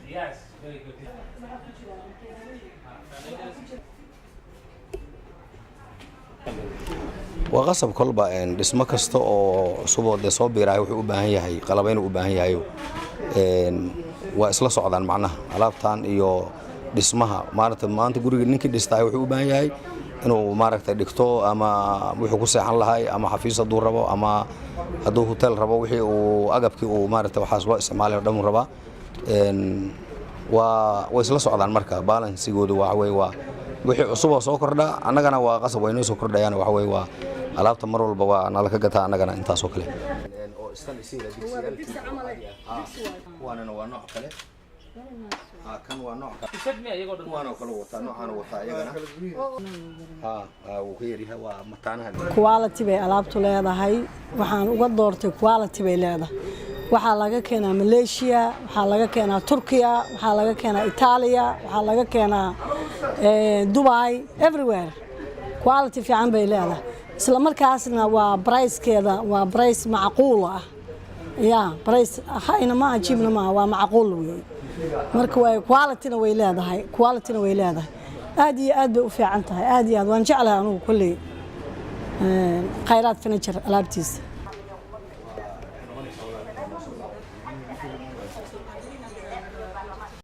Yes, very good. وقصب كلبا إن دسمة كستو أو صوب ده صوب يراعي وباهي هاي قلبين وباهي هاي إن وإصلاح صعدان معنا علابتان إيو دسمها مارت ما أنت قولي إنك دستاي وباهي هاي إنه مارك تدكتو أما وحكوسي عن لهاي أما حفيظ الدور ربا أما هدو هوتيل ربا وحي وأجابك ومارت وحاسبة استعمال دم ربا إن وإصلاح صعدان مركا بالانس يقول وعوي wixii cusub oo soo kordha annagana waa qasab weyn soo kordhayaan waxa way waa alaabta mar walba waa nala ka gataa annagana intaas oo kale oo istan isiga waana nooc kale kan waa nooc kale Isadmi ayagoo dhan waana kala wata noocana wata ayagana uu ka yariha waa mataanaha quality bay alaabtu leedahay waxaan uga doortay quality bay leedahay waxaa laga keenaa Malaysia waxaa laga keenaa Turkiya waxaa laga keenaa Italia waxaa laga keenaa Dubai everywhere quality fiican bay leedahay isla markaasna waa price-keeda waa price macquul ah price hayna ma ajibna ma waa macquul weey marka way quality-na way leedahay aad iyo aad bay u fiican tahay aad iyo aad waan jeclahay anigu kulli khayraad furniture alaabtiisa